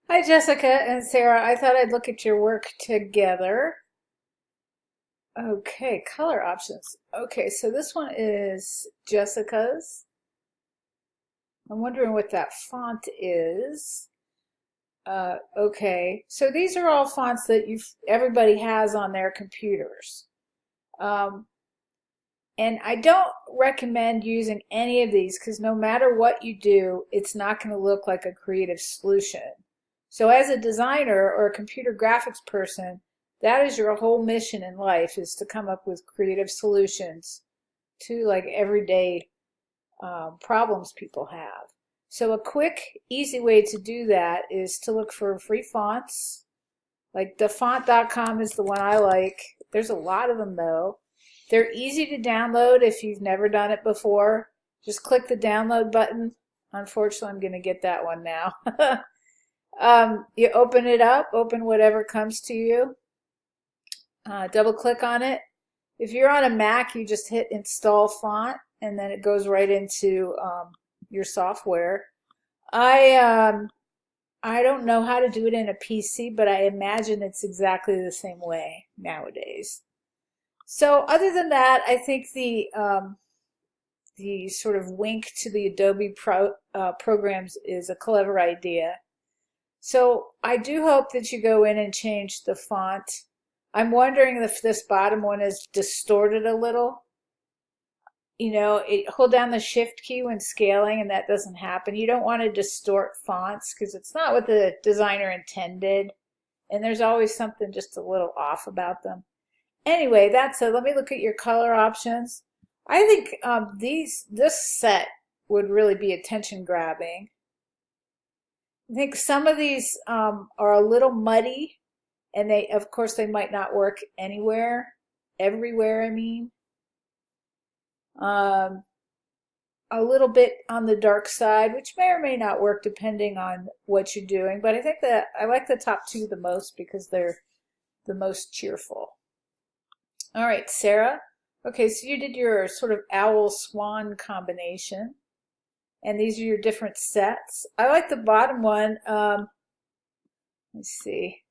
Hi, Jessica and Sarah. I thought I'd look at your work together. Okay, color options. Okay, so this one is Jessica's. I'm wondering what that font is. Okay, so these are all fonts that everybody has on their computers. Um, and I don't recommend using any of these because no matter what you do, it's not going to look like a creative solution. So as a designer or a computer graphics person, that is your whole mission in life, is to come up with creative solutions to like everyday problems people have. So a quick, easy way to do that is to look for free fonts. Like dafont.com is the one I like. There's a lot of them though. They're easy to download if you've never done it before. Just click the download button. Unfortunately, I'm going to get that one now. You open it up, open whatever comes to you. Double click on it. If you're on a Mac, you just hit install font and then it goes right into your software. I don't know how to do it in a PC, but I imagine it's exactly the same way nowadays. So other than that, I think the sort of wink to the Adobe programs is a clever idea. So I do hope that you go in and change the font. I'm wondering if this bottom one is distorted a little. Hold down the shift key when scaling and that doesn't happen. You don't want to distort fonts because it's not what the designer intended. And there's always something just a little off about them. Anyway, that's it. Let me look at your color options. I think this set would really be attention grabbing. I think some of these are a little muddy, and of course, they might not work everywhere, I mean. Um, a little bit on the dark side, which may or may not work depending on what you're doing. But I think that I like the top two the most because they're the most cheerful. All right, Sarah. Okay, so you did your sort of owl swan combination, and these are your different sets. I like the bottom one. Let's see.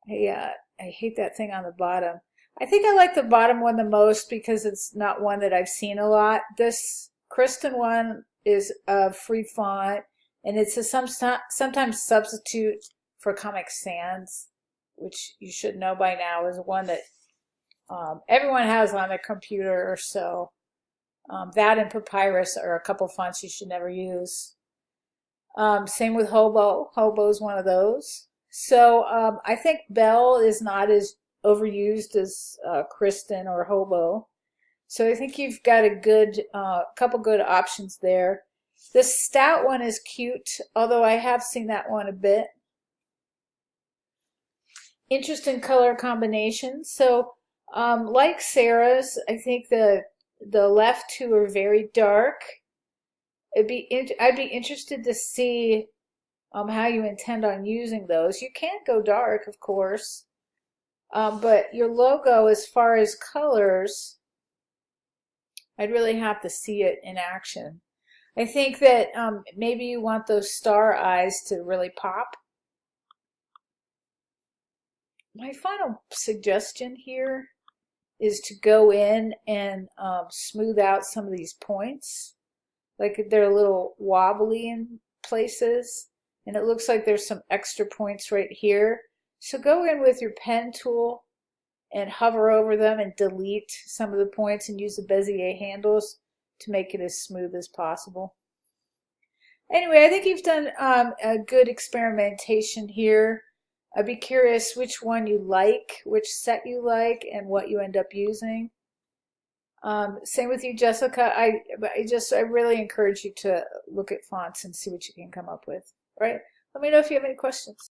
I hate that thing on the bottom. I think I like the bottom one the most because it's not one that I've seen a lot. This Kristen one is a free font, and it's a sometimes substitute for Comic Sans, which you should know by now is one that everyone has on their computer. So that and Papyrus are a couple fonts you should never use. Same with Hobo. Hobo is one of those. So I think Belle is not as overused as Kristen or Hobo. So I think you've got a good couple good options there. This stout one is cute, although I have seen that one a bit. Interesting color combination. So like Sarah's, I think the left two are very dark. I'd be interested to see how you intend on using those. You can go dark, of course, but your logo, as far as colors, I'd really have to see it in action. I think that maybe you want those star eyes to really pop. My final suggestion here is to go in and smooth out some of these points. Like they're a little wobbly in places, and it looks like there's some extra points right here. So go in with your pen tool and hover over them and delete some of the points and use the Bezier handles to make it as smooth as possible. Anyway, I think you've done a good experimentation here. I'd be curious which one you like, which set you like, and what you end up using. Same with you, Jessica. I really encourage you to look at fonts and see what you can come up with. All right? Let me know if you have any questions.